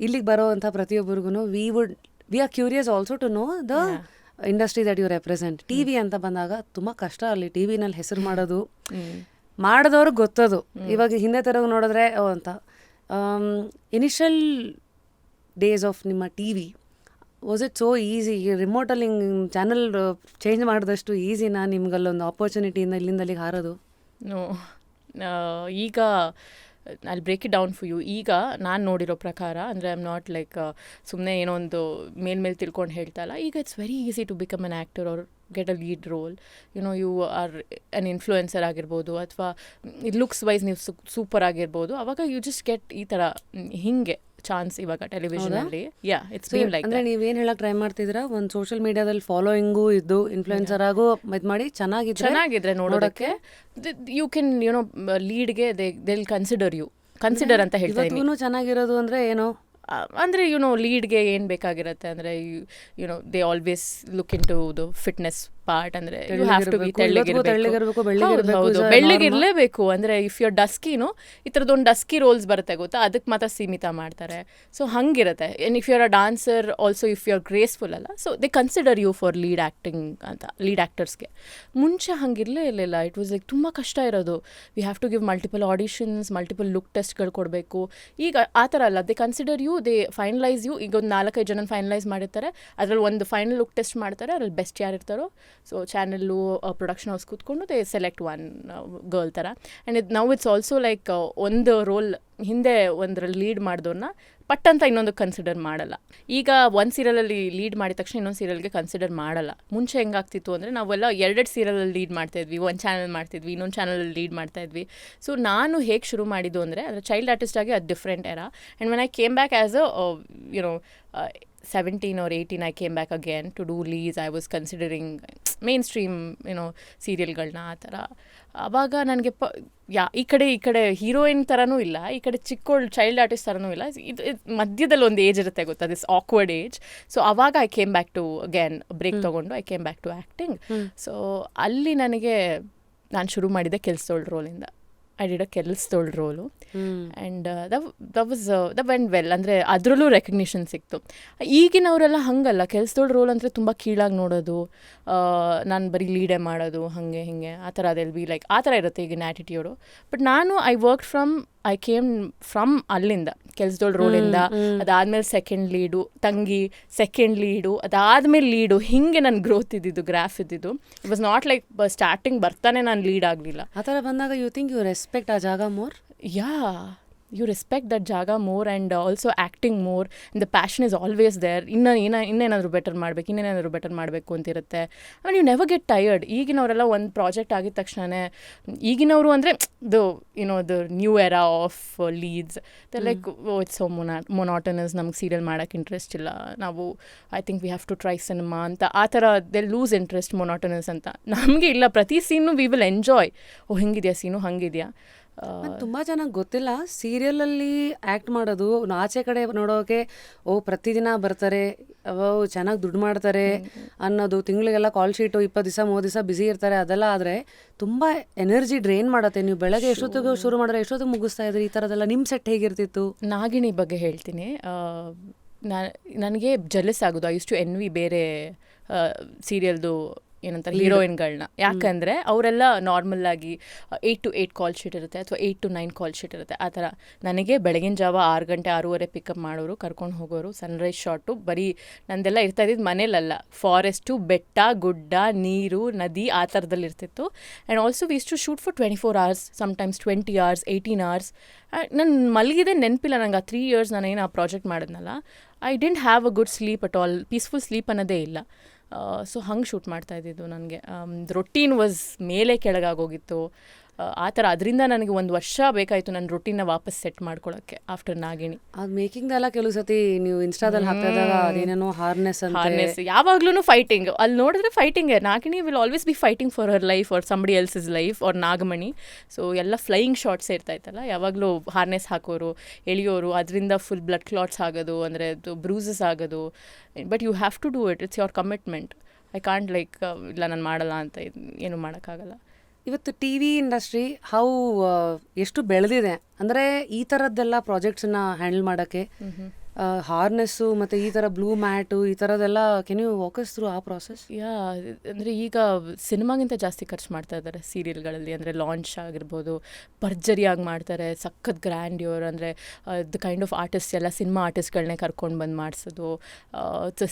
ಇಲ್ಲಿಗೆ ಬರೋವಂಥ ಪ್ರತಿಯೊಬ್ಬರಿಗೂ we are curious also to know the industry that you represent. TV ಅಂತ ಬಂದಾಗ ತುಂಬ ಕಷ್ಟ ಅಲ್ಲಿ ಟಿ ವಿನಲ್ಲಿ ಹೆಸರು ಮಾಡೋದು, ಮಾಡಿದವ್ರಿಗೆ ಗೊತ್ತದು. ಇವಾಗ ಹಿಂದೆ ತರಗ ನೋಡಿದ್ರೆ ಅಂತ ಇನಿಷಿಯಲ್ ಡೇಸ್ ಆಫ್ ನಿಮ್ಮ T V was it so easy? ರಿಮೋಟಲ್ಲಿ ಚಾನಲ್ ಚೇಂಜ್ ಮಾಡಿದಷ್ಟು ಈಸಿನಾ ನಿಮ್ಗಲ್ಲೊಂದು ಆಪರ್ಚುನಿಟಿಯಿಂದ ಇಲ್ಲಿಂದ ಅಲ್ಲಿಗೆ ಹಾರೋದು? ನೋ, ಈಗ ಅಲ್ಲಿ break it down for you. ಈಗ ನಾನು ನೋಡಿರೋ ಪ್ರಕಾರ ಅಂದರೆ ಐ ಆಮ್ ನಾಟ್ ಲೈಕ್ ಸುಮ್ಮನೆ ಏನೋ ಒಂದು ಮೇಲ್ಮೇಲೆ ತಿಳ್ಕೊಂಡು ಹೇಳ್ತಾ ಇಲ್ಲ. ಈಗ it's very easy to become an actor or get a lead role. You are an influencer ಆಗಿರ್ಬೋದು, ಅಥವಾ ಲುಕ್ಸ್ ವೈಸ್ ನೀವು ಸೂಪರ್ ಆಗಿರ್ಬೋದು. ಅವಾಗ ಯು ಜಸ್ಟ್ ಗೆಟ್ ಈ ಥರ ಹಿಂಗೆ ಚಾನ್ಸ್ ಇವಾಗ ಟೆಲಿವಿಷನಲ್ಲಿ. ಯಾ, ಇಟ್ಸ್ ಬೀನ್ ಲೈಕ್. ಅಂದರೆ ನೀವೇನು ಹೇಳಕ್ಕೆ ಟ್ರೈ ಮಾಡ್ತಿದ್ದೀರಾ, ಒಂದು ಸೋಷಿಯಲ್ ಮೀಡಿಯಾದಲ್ಲಿ ಫಾಲೋಯಿಂಗು ಇದ್ದು ಇನ್ಫ್ಲೂಯೆನ್ಸರ್ ಆಗೋ ಇದು ಮಾಡಿ ಚೆನ್ನಾಗಿದ್ರೆ ನೋಡೋದಕ್ಕೆ ಯು ಕ್ಯಾನ್ ಲೀಡ್ಗೆ ದೇ ಕನ್ಸಿಡರ್ ಅಂತ ಹೇಳ್ತಾ ಇದ್ದೀನಿ. ಚೆನ್ನಾಗಿರೋದು ಅಂದರೆ ಏನು ಅಂದರೆ ಲೀಡ್ಗೆ ಏನು ಬೇಕಾಗಿರುತ್ತೆ ಅಂದರೆ they always look into the fitness part. ಅಂದರೆ ಯು ಹ್ಯಾವ್ ಟು ಬಿ ಬೆಳ್ಳಗಿರಲೇಬೇಕು. ಅಂದರೆ ಇಫ್ ಯುವರ್ ಡಸ್ಕಿನು ಈ ಥರದೊಂದು ಡಸ್ಕಿ ರೋಲ್ಸ್ ಬರುತ್ತೆ ಗೊತ್ತಾ, ಅದಕ್ಕೆ ಮಾತ್ರ ಸೀಮಿತ ಮಾಡ್ತಾರೆ. ಸೊ ಹಂಗಿರುತ್ತೆ. And if you are a dancer also, if you are graceful ಅಲ್ಲ, so they consider you for lead acting ಅಂತ, ಲೀಡ್ ಆ್ಯಕ್ಟರ್ಸ್ಗೆ. ಮುಂಚೆ ಹಂಗಿರಲೇ ಇರಲಿಲ್ಲ. ಇಟ್ ವಾಸ್ ಲೈಕ್ ತುಂಬ ಕಷ್ಟ ಇರೋದು. We have to give multiple auditions, multiple look ಟೆಸ್ಟ್ಗಳು ಕೊಡಬೇಕು. ಈಗ ಆ ಥರ ಅಲ್ಲ. They consider you, they finalise you. ಈಗ ಒಂದು 4-5 ಜನ ಫೈನಲೈಸ್ ಮಾಡಿರ್ತಾರೆ, ಅದರಲ್ಲಿ ಒಂದು ಫೈನಲ್ ಲುಕ್ ಟೆಸ್ಟ್ ಮಾಡ್ತಾರೆ. ಅದ್ರಲ್ಲಿ ಬೆಸ್ಟ್ ಯಾರು ಇರ್ತಾರೋ, ಸೊ ಚಾನಲ್ಲು ಪ್ರೊಡಕ್ಷನ್ ಹೌಸ್ ಕೂತ್ಕೊಂಡು ದೇ ಸೆಲೆಕ್ಟ್ ಒನ್ ಗರ್ಲ್ ಥರ. And now it's also like ಒಂದು ರೋಲ್ ಹಿಂದೆ ಒಂದರಲ್ಲಿ ಲೀಡ್ ಮಾಡಿದವ್ರನ್ನ ಪಟ್ಟಂತ ಇನ್ನೊಂದು ಕನ್ಸಿಡರ್ ಮಾಡಲ್ಲ. ಈಗ ಒಂದು ಸೀರಿಯಲಲ್ಲಿ ಲೀಡ್ ಮಾಡಿದ ತಕ್ಷಣ ಇನ್ನೊಂದು ಸೀರಿಯಲ್ಗೆ ಕನ್ಸಿಡರ್ ಮಾಡಲ್ಲ. ಮುಂಚೆ ಹೆಂಗಾಗ್ತಿತ್ತು ಅಂದರೆ ನಾವೆಲ್ಲ 2 ಸೀರಿಯಲಲ್ಲಿ ಲೀಡ್ ಮಾಡ್ತಾಯಿದ್ವಿ, ಒಂದು ಚಾನಲ್ ಮಾಡ್ತಿದ್ವಿ, ಇನ್ನೊಂದು ಚಾನಲಲ್ಲಿ ಲೀಡ್ ಮಾಡ್ತಾಯಿದ್ವಿ. ಸೊ ನಾನು ಹೇಗೆ ಶುರು ಮಾಡಿದ್ದು ಅಂದರೆ ಅದರ ಚೈಲ್ಡ್ ಆರ್ಟಿಸ್ಟ್ ಆಗಿ ಅದು different era. And when I came back as a 17 or 18 I came back again to do leads. I was considering mainstream ಸೀರಿಯಲ್ಗಳನ್ನ ಆ ಥರ. ಆವಾಗ ನನಗೆ ಈ ಕಡೆ ಹೀರೋಯಿನ್ ಥರನೂ ಇಲ್ಲ, ಈ ಕಡೆ ಚಿಕ್ಕೋಳು ಚೈಲ್ಡ್ ಆರ್ಟಿಸ್ಟ್ ಥರನೂ ಇಲ್ಲ. ಇದು ಮಧ್ಯದಲ್ಲಿ ಒಂದು ಏಜ್ ಇರುತ್ತೆ ಗೊತ್ತಾ, ದಿಸ್ ಆಕ್ವರ್ಡ್ ಏಜ್. ಸೊ ಆವಾಗ I came back to again break ತೊಗೊಂಡು I came back to acting. So ಅಲ್ಲಿ ನಾನು ಶುರು ಮಾಡಿದ್ದೆ ಕೆಲಸದೋಳ್ ರೋಲಿಂದ. ಐ ಡಿಡ್ ಅ ಕೆಲಸದೋಳ್ role. And the went well. ಅಂದರೆ ಅದರಲ್ಲೂ ರೆಕಗ್ನಿಷನ್ ಸಿಕ್ತು. ಈಗಿನವರೆಲ್ಲ ಹಾಗಲ್ಲ. ಕೆಲಸದೋಳ್ ರೋಲ್ ಅಂದರೆ ತುಂಬ ಕೀಳಾಗಿ ನೋಡೋದು, ನಾನು ಬರೀ ಲೀಡೇ ಮಾಡೋದು, ಹಾಗೆ ಹೀಗೆ ಆ ಥರ. ಅದೆಲ್ ಬಿ ಲೈಕ್ ಆ ಥರ ಇರುತ್ತೆ ಈಗಿನ ಆ್ಯಟಿಟ್ಯೂಡು. ಬಟ್ ನಾನು ಐ ಕೇಮ್ ಫ್ರಮ್ ಅಲ್ಲಿಂದ, ಕೆಲಸದೋಳ್ ರೋಲಿಂದ. ಅದಾದಮೇಲೆ ಸೆಕೆಂಡ್ ಲೀಡು, ತಂಗಿ ಸೆಕೆಂಡ್ ಲೀಡು, ಅದಾದಮೇಲೆ ಲೀಡು. ಹೀಗೆ ನನ್ನ ಗ್ರೋತ್ ಇದ್ದಿದ್ದು, ಗ್ರಾಫ್ ಇದ್ದಿದ್ದು. It was not like starting ಬರ್ತಾನೆ ನಾನು ಲೀಡ್ ಆಗಲಿಲ್ಲ. ಆ ಥರ ಬಂದಾಗ ಯು ಥಿಂಕ್ ಯು ರೆಸ್ಪೆಕ್ಟ್ ಆ ಜಾಗ more? Yeah, you respect that ಜಾಗ more and also acting more, and the passion is always there. ಇನ್ನೇನಾದರೂ ಬೆಟರ್ ಮಾಡಬೇಕು ಅಂತಿರುತ್ತೆ. ಆಮೇಲೆ ಯು ನೆವರ್ ಗೆಟ್ ಟಯರ್ಡ್. ಈಗಿನವರೆಲ್ಲ ಒಂದು ಪ್ರಾಜೆಕ್ಟ್ ಆಗಿದ ತಕ್ಷಣವೇ, ಈಗಿನವರು ಅಂದರೆ the new era of leads, the like it's so monotonous, ನಮ್ಗೆ ಸೀರಿಯಲ್ ಮಾಡೋಕ್ಕೆ ಇಂಟ್ರೆಸ್ಟ್ ಇಲ್ಲ, ನಾವು I think we have to try cinema ಅಂತ ಆ ಥರ ದೆ ಲೂಸ್ ಇಂಟ್ರೆಸ್ಟ್, ಮೊನಾಟನಸ್ ಅಂತ. ನಮಗೆ ಇಲ್ಲ, ಪ್ರತಿ ಸೀನು ವಿ ವಿಲ್ ಎಂಜಾಯ್. ಹಿಂಗಿದೆಯಾ ಸೀನು, ಹಂಗಿದೆಯಾ. ತುಂಬ ಚೆನ್ನಾಗಿ ಗೊತ್ತಿಲ್ಲ ಸೀರಿಯಲಲ್ಲಿ ಆ್ಯಕ್ಟ್ ಮಾಡೋದು. ಆಚೆ ಕಡೆ ನೋಡೋಕೆ ಪ್ರತಿದಿನ ಬರ್ತಾರೆ, ಚೆನ್ನಾಗಿ ದುಡ್ಡು ಮಾಡ್ತಾರೆ ಅನ್ನೋದು, ತಿಂಗಳಿಗೆಲ್ಲ ಕಾಲ್ ಶೀಟು, 20 ದಿವಸ 30 ದಿವಸ ಬ್ಯುಸಿ ಇರ್ತಾರೆ, ಅದೆಲ್ಲ ಆದರೆ ತುಂಬ ಎನರ್ಜಿ ಡ್ರೈನ್ ಮಾಡುತ್ತೆ. ನೀವು ಬೆಳಗ್ಗೆ ಎಷ್ಟೊತ್ತಿಗೆ ಶುರು ಮಾಡಿದ್ರೆ ಎಷ್ಟೊತ್ತಿಗೆ ಮುಗಿಸ್ತಾ ಇದ್ರಿ? ಈ ಥರದ್ದೆಲ್ಲ ನಿಮ್ಮ ಸೆಟ್ ಹೇಗಿರ್ತಿತ್ತು? ನಾಗಿಣಿ ಬಗ್ಗೆ ಹೇಳ್ತೀನಿ. ನನಗೆ ಜೆಲಸ್ ಆಗೋದು. ಐ ಯೂಸ್ ಟು ಎನ್ವಿ ಬೇರೆ ಸೀರಿಯಲ್ದು ಏನಂತಾರೆ ಹೀರೋಯಿನ್ಗಳನ್ನ. ಯಾಕಂದರೆ ಅವರೆಲ್ಲ ನಾರ್ಮಲ್ಲಾಗಿ 8 to 8 ಕಾಲ್ ಶೀಟ್ ಇರುತ್ತೆ, ಅಥವಾ 8 to 9 ಕಾಲ್ ಶೀಟ್ ಇರುತ್ತೆ. ಆ ಥರ ನನಗೆ ಬೆಳಗಿನ ಜಾವ 6 ಗಂಟೆ 6:30 ಪಿಕಪ್ ಮಾಡೋರು, ಕರ್ಕೊಂಡು ಹೋಗೋರು, ಸನ್ರೈಸ್ ಶಾಟು. ಬರೀ ನಂದೆಲ್ಲ ಇರ್ತಾ ಇದ್ದಿದ್ದು ಮನೇಲಲ್ಲ, ಫಾರೆಸ್ಟು, ಬೆಟ್ಟ, ಗುಡ್ಡ, ನೀರು, ನದಿ, ಆ ಥರದಲ್ಲಿ ಇರ್ತಿತ್ತು. And also we used to shoot for 24 hours, sometimes 20 hours, 18 hours. ನಾನು ಮಲಗಿದೆ ನೆನಪಿಲ್ಲ ನಂಗೆ. ಆ 3 years ನಾನೇನು ಆ ಪ್ರಾಜೆಕ್ಟ್ ಮಾಡಿದ್ನಲ್ಲ, I didn't have a good sleep at all. Peaceful sleep ಅನ್ನೋದೇ ಇಲ್ಲ. ಸೊ ಹಂಗೆ ಶೂಟ್ ಮಾಡ್ತಾಯಿದ್ದಿದ್ದು. ನನಗೆ ರೊಟೀನ್ ವಾಸ್ ಮೇಲೆ ಕೆಳಗಾಗೋಗಿತ್ತು ಆ ಥರ. ಅದರಿಂದ ನನಗೆ 1 ವರ್ಷ ಬೇಕಾಯಿತು ನನ್ನ ರೊಟೀನ್ನ ವಾಪಸ್ ಸೆಟ್ ಮಾಡ್ಕೊಳ್ಳೋಕ್ಕೆ ಆಫ್ಟರ್ ನಾಗಿಣಿ. ಅದು ಮೇಕಿಂಗ್ದೆಲ್ಲ ಕೆಲವು ಸತಿ ನೀವು ಇನ್ಸ್ಟಾದಲ್ಲಿ ಹಾಕ್ತಾ ಇದ್ದಾಗ ಅದೇನೇನೋ ಹಾರ್ನೆಸ್ ಯಾವಾಗ್ಲೂ ಫೈಟಿಂಗ್. ಅಲ್ಲಿ ನೋಡಿದ್ರೆ ಫೈಟಿಂಗೇ. Nagini will always be fighting for her life or somebody else's life or Nagamani. So ಎಲ್ಲ ಫ್ಲೈಯಿಂಗ್ ಶಾಟ್ಸ್ ಇರ್ತಾಯಿತ್ತಲ್ಲ, ಯಾವಾಗಲೂ ಹಾರ್ನೆಸ್ ಹಾಕೋರು, ಎಳೆಯೋರು, ಅದರಿಂದ ಫುಲ್ ಬ್ಲಡ್ ಕ್ಲಾಟ್ಸ್ ಆಗೋದು, ಅಂದರೆ ಬ್ರೂಸಸ್ ಆಗೋದು. But you have to do it, it's your commitment. I can't like ಇಲ್ಲ ನಾನು ಮಾಡಲ್ಲ ಅಂತ ಏನು ಮಾಡೋಕ್ಕಾಗಲ್ಲ. ಇವತ್ತು ಟಿ ವಿ ಇಂಡಸ್ಟ್ರಿ ಎಷ್ಟು ಬೆಳೆದಿದೆ ಅಂದರೆ ಈ ಥರದ್ದೆಲ್ಲ ಪ್ರಾಜೆಕ್ಟ್ಸನ್ನ ಹ್ಯಾಂಡಲ್ ಮಾಡೋಕ್ಕೆ ಹಾರ್ನೆಸ್ಸು ಮತ್ತು ಈ ಥರ ಬ್ಲೂ ಮ್ಯಾಟು ಈ ಥರದ್ದೆಲ್ಲ ಕೆನ್ ಯು ವಾಕಸ್ ಥ್ರೂ ಆ ಪ್ರಾಸೆಸ್? ಯಾ, ಅಂದರೆ ಈಗ ಸಿನಿಮಾಗಿಂತ ಜಾಸ್ತಿ ಖರ್ಚು ಮಾಡ್ತಾ ಇದ್ದಾರೆ ಸೀರಿಯಲ್ಗಳಲ್ಲಿ. ಅಂದರೆ ಲಾಂಚ್ ಆಗಿರ್ಬೋದು, ಭರ್ಜರಿಯಾಗಿ ಮಾಡ್ತಾರೆ, ಸಖತ್ ಗ್ರ್ಯಾಂಡ್ಯೂರ್. ಅಂದರೆ ದ ಕೈಂಡ್ ಆಫ್ ಆರ್ಟಿಸ್ಟ್ ಎಲ್ಲ ಸಿನಿಮಾ ಆರ್ಟಿಸ್ಟ್ಗಳನ್ನೇ ಕರ್ಕೊಂಡು ಬಂದು ಮಾಡಿಸೋದು,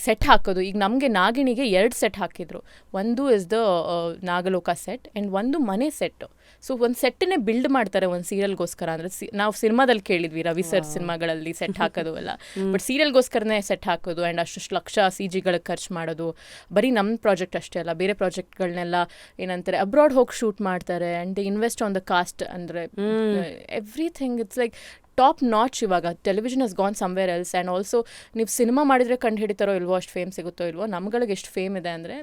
ಸೆಟ್ ಹಾಕೋದು. ಈಗ ನಮಗೆ ನಾಗಿಣಿಗೆ 2 ಸೆಟ್ ಹಾಕಿದ್ರು. ಒಂದು ಇಸ್ ದ ನಾಗಲೋಕ ಸೆಟ್ ಆ್ಯಂಡ್ ಒಂದು ಮನೆ ಸೆಟ್ಟು. ಸೊ ಒಂದು ಸೆಟ್ಟನ್ನೇ ಬಿಲ್ಡ್ ಮಾಡ್ತಾರೆ ಒಂದು ಸೀರಿಯಲ್ಗೋಸ್ಕರ. ಅಂದರೆ ನಾವು ಸಿನಿಮಾದಲ್ಲಿ ಕೇಳಿದ್ವಿ ರವಿ ಸರ್ ಸಿನಿಮಾಗಳಲ್ಲಿ ಸೆಟ್ ಹಾಕೋದು ಎಲ್ಲ, ಬಟ್ ಸೀರಿಯಲ್ಗೋಸ್ಕರನೇ ಸೆಟ್ ಹಾಕೋದು ಆ್ಯಂಡ್ ಅಷ್ಟು ಲಕ್ಷ CGಗಳಿಗೆ ಖರ್ಚು ಮಾಡೋದು. ಬರೀ ನಮ್ಮ ಪ್ರಾಜೆಕ್ಟ್ ಅಷ್ಟೇ ಅಲ್ಲ, ಬೇರೆ ಪ್ರಾಜೆಕ್ಟ್ಗಳನ್ನೆಲ್ಲ ಏನಂತಾರೆ ಅಬ್ರಾಡ್ ಹೋಗಿ ಶೂಟ್ ಮಾಡ್ತಾರೆ and they invest on the cost. ಅಂದರೆ everything it's like top notch. ಇವಾಗ television has gone somewhere else. And also ನೀವು ಸಿನಿಮಾ ಮಾಡಿದರೆ ಕಂಡು ಹಿಡಿತಾರೋ ಇಲ್ವೋ, ಅಷ್ಟು ಫೇಮ್ ಸಿಗುತ್ತೋ ಇಲ್ವೋ, ನಮ್ಗಳಿಗೆ ಎಷ್ಟು ಫೇಮ್ ಇದೆ ಅಂದರೆ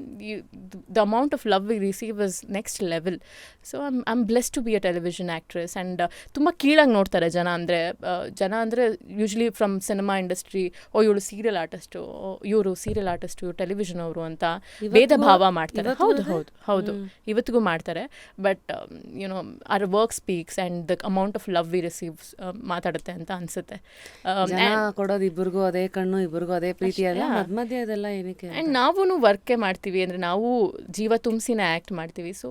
the amount of love we receive is next level. So I'm blessed to be a television actress. And ತುಂಬ ಕೀಳಾಗಿ ನೋಡ್ತಾರೆ ಜನ. ಅಂದರೆ ಯೂಶ್ವಲಿ ಫ್ರಮ್ ಸಿನಿಮಾ ಇಂಡಸ್ಟ್ರಿ, ಇವಳು ಸೀರಿಯಲ್ ಆರ್ಟಿಸ್ಟು, ಇವರು ಸೀರಿಯಲ್ ಆರ್ಟಿಸ್ಟು, ಇವರು ಟೆಲಿವಿಷನ್ ಅವರು ಅಂತ ಭೇದ ಭಾವ ಮಾಡ್ತಾರೆ. ಹೌದು ಇವತ್ತಿಗೂ ಮಾಡ್ತಾರೆ. But you know our work speaks and the amount of love we receives ಮಾತಾಡುತ್ತೆ ಅಂತ ಅನ್ಸುತ್ತೆ. ಕೊಡೋದು ಇಬ್ಬರಿಗೂ ಅದೇ ಕಣ್ಣು, ಇಬ್ಬರಿಗೂ ಅದೇ ಪ್ರೀತಿ ಅಲ್ಲ, ಮಧ್ಯ ಅದೆಲ್ಲ ಏನಕ್ಕೆ. ಆ್ಯಂಡ್ ನಾವೂ ವರ್ಕೇ ಮಾಡ್ತೀವಿ, ಅಂದರೆ ನಾವು ಜೀವ ತುಂಬಿಸಿನೇ ಆ್ಯಕ್ಟ್ ಮಾಡ್ತೀವಿ. ಸೊ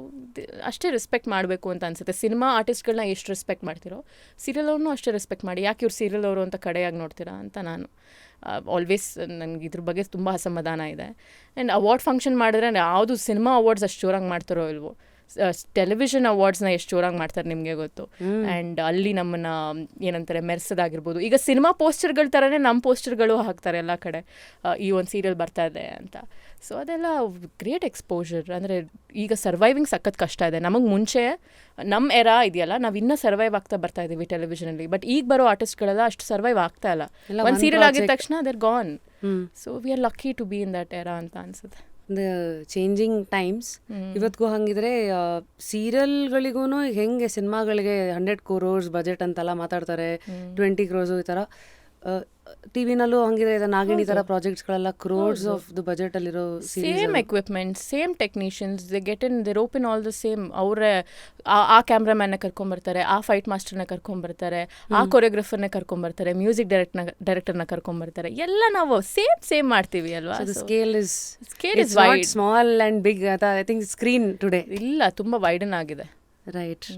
ಅಷ್ಟೇ ರೆಸ್ಪೆಕ್ಟ್ ಮಾಡಬೇಕು ಅಂತ ಅನ್ಸುತ್ತೆ. ಸಿನಿಮಾ ಆರ್ಟಿಸ್ಟ್ಗಳನ್ನ ಎಷ್ಟು ರೆಸ್ಪೆಕ್ಟ್ ಮಾಡ್ತಿರೋ ಸೀರಿಯಲ್ ಅವ್ರನ್ನೂ ಅಷ್ಟೇ ರೆಸ್ಪೆಕ್ಟ್ ಮಾಡಿ. ಯಾಕೆ ಇವ್ರು ಸೀರಿಯಲ್ ಅವರು ಅಂತ ಕಡೆಯಾಗಿ ನೋಡ್ತೀರಾ ಅಂತ ನಾನು ಆಲ್ವೇಸ್, ನನಗೆ ಇದ್ರ ಬಗ್ಗೆ ತುಂಬ ಅಸಮಾಧಾನ ಇದೆ. ಆ್ಯಂಡ್ ಅವಾರ್ಡ್ ಫಂಕ್ಷನ್ ಮಾಡಿದ್ರೆ ಯಾವುದು ಸಿನಿಮಾ ಅವಾರ್ಡ್ಸ್ ಅಷ್ಟು ಜೋರಾಗಿ ಮಾಡ್ತಾರೋ ಇಲ್ವೋ, ಟೆಲಿವಿಷನ್ ಅವಾರ್ಡ್ಸ್ನ ಎಷ್ಟು ಜೋರಾಗಿ ಮಾಡ್ತಾರೆ ನಿಮಗೆ ಗೊತ್ತು. ಆ್ಯಂಡ್ ಅಲ್ಲಿ ನಮ್ಮನ್ನು ಏನಂತಾರೆ ಮೆರೆಸೋದಾಗಿರ್ಬೋದು. ಈಗ ಸಿನಿಮಾ ಪೋಸ್ಟರ್ಗಳ ಥರನೇ ನಮ್ಮ ಪೋಸ್ಟರ್ಗಳು ಹಾಕ್ತಾರೆ ಎಲ್ಲ ಕಡೆ, ಈ ಒಂದು ಸೀರಿಯಲ್ ಬರ್ತಾ ಇದೆ ಅಂತ. ಸೊ ಅದೆಲ್ಲ ಗ್ರೇಟ್ ಎಕ್ಸ್ಪೋಜರ್. ಅಂದರೆ ಈಗ ಸರ್ವೈವಿಂಗ್ ಸಖತ್ ಕಷ್ಟ ಇದೆ. ನಮಗೆ ಮುಂಚೆ ನಮ್ಮ ಎರಾ ಇದೆಯಲ್ಲ, ನಾವು ಇನ್ನೂ ಸರ್ವೈವ್ ಆಗ್ತಾ ಬರ್ತಾ ಇದ್ದೀವಿ ಟೆಲಿವಿಷನಲ್ಲಿ. ಬಟ್ ಈಗ ಬರೋ ಆರ್ಟಿಸ್ಟ್ಗಳೆಲ್ಲ ಅಷ್ಟು ಸರ್ವೈವ್ ಆಗ್ತಾ ಇಲ್ಲ. ಒಂದು ಸೀರಿಯಲ್ ಆಗಿದ ತಕ್ಷಣ they're gone. So we are lucky to be in that era ಅಂತ ಅನ್ಸುತ್ತೆ. ದ ಚೇಂಜಿಂಗ್ ಟೈಮ್ಸ್ ಇವತ್ತಿಗೂ ಹಂಗಿದ್ರೆ ಸೀರಿಯಲ್ಗಳಿಗೂ ಹೆಂಗೆ ಸಿನಿಮಾಗಳಿಗೆ 100 crores ಬಜೆಟ್ ಅಂತೆಲ್ಲ ಮಾತಾಡ್ತಾರೆ, 20 crores ಈ ಥರ. ಟಿ ವಿನಲ್ಲೂ ಹಂಗಿದೆ. ನಾಗಿಣಿ ಥರ ಪ್ರಾಜೆಕ್ಟ್ಸ್ಗಳೆಲ್ಲ ಕ್ರೋರ್ಸ್ ಆಫ್ ದ ಬಜೆಟ್ ಅಲ್ಲಿರೋ same equipment, same technicians, they get in they rope in all the same. ಅವರೇ ಆ ಕ್ಯಾಮ್ರಾಮ್ಯಾನ್ನ ಕರ್ಕೊಂಬರ್ತಾರೆ, ಆ ಫೈಟ್ ಮಾಸ್ಟರ್ನ ಕರ್ಕೊಂಬರ್ತಾರೆ, ಆ ಕೊರಿಯೋಗ್ರಫರ್ನ ಕರ್ಕೊಂಬರ್ತಾರೆ, ಮ್ಯೂಸಿಕ್ ಡೈರೆಕ್ಟರ್ನ ಕರ್ಕೊಂಬರ್ತಾರೆ. ಎಲ್ಲ ನಾವು ಸೇಮ್ ಮಾಡ್ತೀವಿ ಅಲ್ವಾ. Scale is wide, small and big. I think screen today ಇಲ್ಲ, ತುಂಬ ವೈಡನ್ ಆಗಿದೆ. ರೈಟ್.